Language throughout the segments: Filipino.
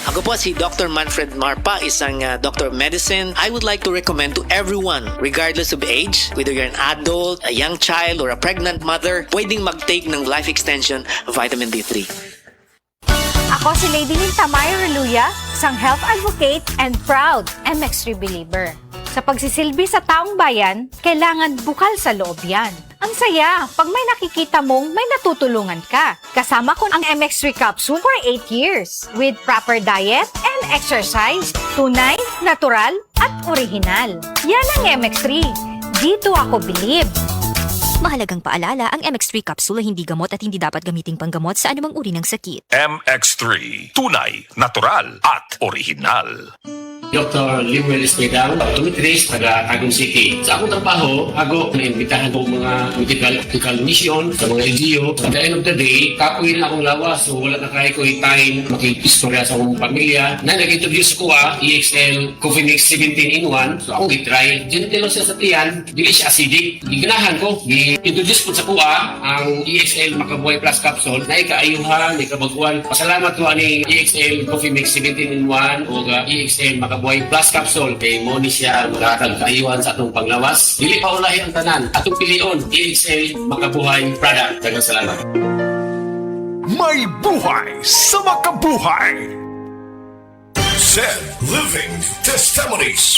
Ako po si Dr. Manfred Marpa, isang Doctor of Medicine. I would like to recommend to everyone, regardless of age, whether you're an adult, a young child, or a pregnant mother, pwedeng mag-take ng Life Extension Vitamin D3. Ako si Lady Linta Mayo Reluya, isang health advocate and proud MX3 believer. Sa pagsisilbi sa taong bayan, kailangan bukal sa loob yan. Ang saya, pag may nakikita mong may natutulungan ka. Kasama ko ang MX3 capsule for 8 years with proper diet and exercise, tunay, natural, at original. Yan ang MX3. Dito ako believe. Mahalagang paalala, ang MX3 capsule ay hindi gamot at hindi dapat gamiting panggamot sa anumang uri ng sakit. MX3, tunay, natural, at original. Dr. Limuel Espedal, optometrist, taga Tagum City. Sa akong trabaho, ako naimbitahan ko mga medical mission sa mga LGU. At the end of the day, kapoy na akong lawas. So wala na kaya ko time makikistorya sa akong pamilya. Na nag-introduce ko EXL Coffee Mix 17 in 1. So akong i-try. Gentle siya sa tiyan, dili siya acidic. Giganahan ko, i-introduce ko sa kuha ang EXL Makabuhay Plus Capsule na ikaayuhan, ikabaguan. Pasalamat ko ani EXL Coffee Mix 17 in 1 o EXL Makabuhay Plus Capsule kay mo ni siya makakagkaiwan sa atong panglawas. Dili pa ulahi ang tanan. Atong pilion, EXL Makabuhay product. Daghang salamat. May buhay sa makabuhay! Said Living Testimonies.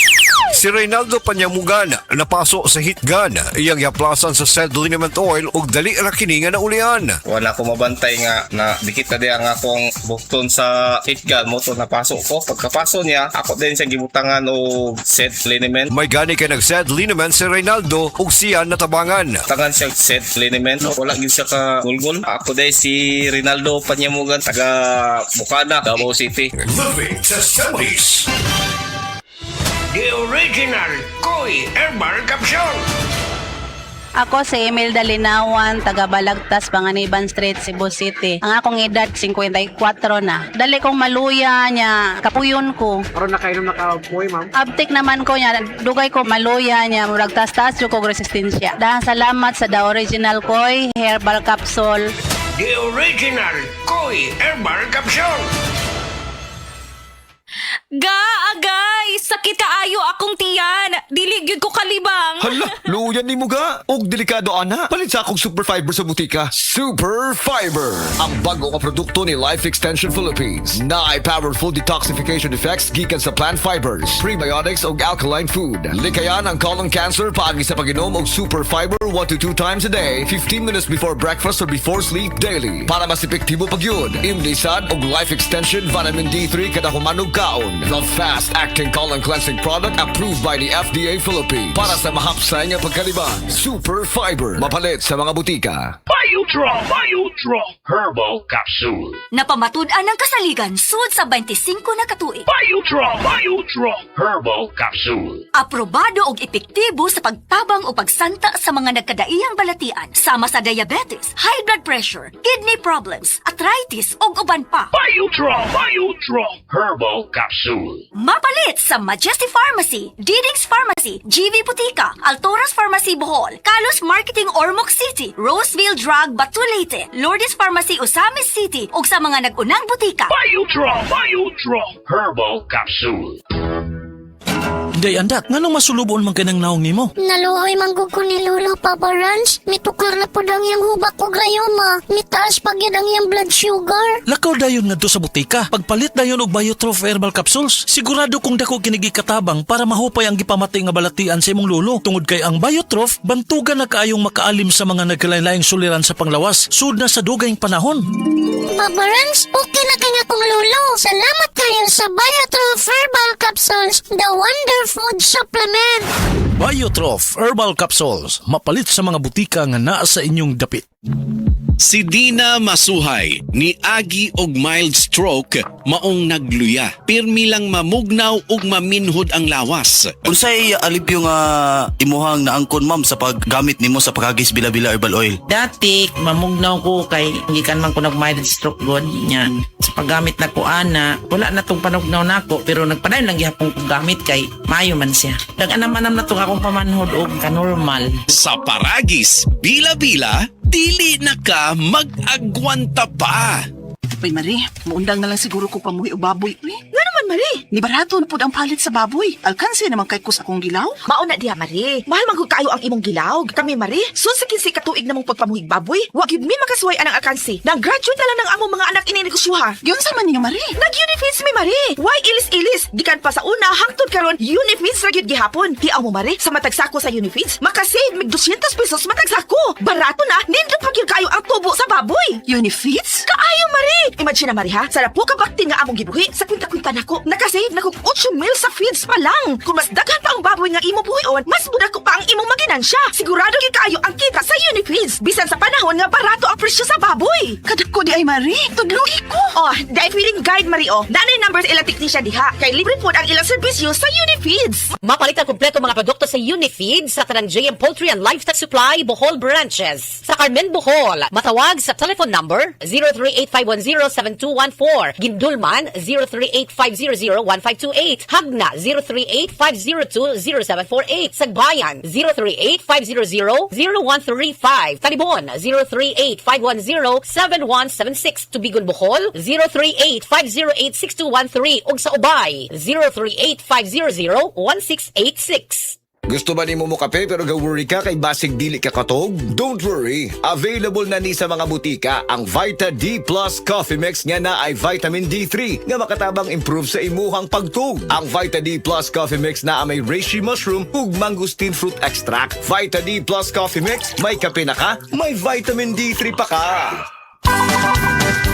Si Reynaldo Panyamugan napaso sa hitgan iyang yaplasan sa Said Liniment Oil ug dali ra kini nga naulian. Wala ko mabantay nga na dikit na diya nga akong bukton sa hitgan mo to napasok ko. Pagkapaso niya, ako din siya gibutangan o Said Liniment. May gani kay nag-Said Liniment si Reynaldo ug siya natabangan. Tangan siya Said Liniment. Wala gid siya ka gulgol. Ako din si Reynaldo Panyamugan taga Bukana, Davao City. Living Testimonies. The original Koi Herbal Capsule. Ako si Imelda Linawan, taga Balagtas, Panganiban Street, Cebu City. Ang akong edad 54 na. Dali kong maluya niya, kapuyon ko. Aron nakainom na kapoy, ma'am? Abtik naman ko niya, dugay ko maluya niya, murag tas-tas yung kong resistensya. Dahil salamat sa The Original Koi Herbal Capsule. The original Koi Herbal Capsule. Agay! Sakit kaayo akong tiyan! Diligid ko kalibang! Hala, luyan ni mo ga. Og delikado ana. Palit sa akong Super Fiber sa butika. Super Fiber! Ang bago nga produkto ni Life Extension Philippines. Na ay powerful detoxification effects gikan sa plant fibers, prebiotics og alkaline food. Likayan ang colon cancer paagi sa pag-inom og Super Fiber 1 to 2 times a day, 15 minutes before breakfast or before sleep daily. Para mas epektibo pag yun, imlisad og Life Extension Vitamin D3 kada humanog kaon. The fast-acting colon cleansing product approved by the FDA Philippines. Para sa mahapsay nga pagkaliban, Super Fiber. Mapalit sa mga butika. Biodraw Herbal Capsule. Napamatud-an ang kasaligan sud sa 25 na katuig. Biodraw Herbal Capsule. Aprobado og epektibo sa pagtabang o pagsanta sa mga nagkadaiyang balatian sama sa diabetes, high blood pressure, kidney problems, arthritis ug uban pa. Biodraw Herbal Capsule. Mapalit sa Majesty Pharmacy, Diding's Pharmacy, GV Butika, Altoras Pharmacy Bohol, Kalos Marketing Ormoc City, Roseville Drug Batulete, Lourdes Pharmacy Osamis City ug sa mga nag-unang butika. Biodraw Herbal Capsule. Day andak, ngano masulubon man kanang naong nimo? Naluoy manggug ko ni Lolo, Papa Rans. Mitukar na po dang yung hubak ko grayoma. Mitaas pag yun ang yung blood sugar. Lakaw dayon ngadto sa butika. Pagpalit dayon og Biotrof Herbal Capsules, sigurado kung dako kinigi katabang para mahupay ang gipamatay nga balatian sa imong lolo. Tungod kay ang Biotrof, bantugan na kaayong makaalim sa mga nagkalain-laing suliran sa panglawas, sud na sa dugayng panahon. Papa Rans, okay na kaya kong lolo. Salamat kayo sa Biotrof Herbal Capsules, the wonder food supplement. Biotrof Herbal Capsules, mapalit sa mga butika nga naa sa inyong dapit. Si Dina Masuhay ni agi og mild stroke maong nagluya. Pirmi lang mamugnaw ug maminhod ang lawas. Unsay alipyo nga imuhang naangkon ma'am sa paggamit nimo sa pagagis bila-bila herbal oil? Dati mamugnaw ko kay gikan man ko nag mild stroke god nya. Sa paggamit na ko ana, wala na tong panugnaw nako pero nagpadayon lang gihapon kong gamit kay mayo man siya. Dag-anam-anam na tong akong pamanhod og kanormal. Sa paragis bila-bila dili na ka mag-agwanta pa. Uy, Marie, muundang na lang siguro ko pamuhi o baboy. Uy, nga naman, Marie. Ni barato na po ang palit sa baboy. Alkansi naman kay kus akong gilaw. Mauna diha, Marie. Mahal man kung kayo ang imong gilaw. Kami, Marie, sa kinsi katuig namong pagpamuhig baboy, wag yun mi makasuway anang alkansi. Nag-graduate na lang ng among mga anak ininegosyoha. Yun sa man niyo, Marie. Nag-Unifeeds mi, Marie. Why ilis-ilis? Gikan pa sa una, hangtod karon Unifeeds ra gyud gihapon. Hiaw mo, Marie, sa matagsako sa Unifeeds, makasave mig 200 pesos matagsako. Barato na, nindot pa gyud kayo ang tubo sa baboy. Unifeeds? Kaayo, Marie. Imagine na, Marie, ha? Sa po ka bakti nga among gibuhi, sa kwinta-kwinta nako, nakasave na kog 8 mil sa feeds pa lang. Kung mas daghan pa ang baboy nga imo buhion, mas muda ko pa ang imong maginansya. Sigurado gyud kayo ang kita sa Unifeeds. Bisan sa panahon nga barato ang presyo sa baboy. Kadako di ay, Marie. Tudlugi ko. Oh, dahil feeling guide, Marie, oh. Danay numbers ilang technician diha. Kay libre po ang ilang serbisyo sa Unifeeds. Mapalit ang kompleto mga produkto sa Unifeeds sa tanang JM Poultry and Livestock Supply, Bohol Branches. Sa Carmen, Bohol, matawag sa telephone number 038-510-7214. Gindulman, 038-500-1528. Hagna, 038-502-0748. Sagbayan, 038-500-0135. Talibon, 038-510-7176. Tubigon, Bohol, 038-508-6213. Ug sa Ubay, 038-500-1686. Gusto ba ni mo kape pero ga-worry ka kay basig dili ka katog? Don't worry! Available na ni sa mga butika ang Vita D Plus Coffee Mix nga na ay vitamin D3 nga makatabang improve sa imuhang pagtug. Ang Vita D Plus Coffee Mix na may reishi mushroom ug mangosteen fruit extract. Vita D Plus Coffee Mix, may kape na ka, may vitamin D3 pa ka!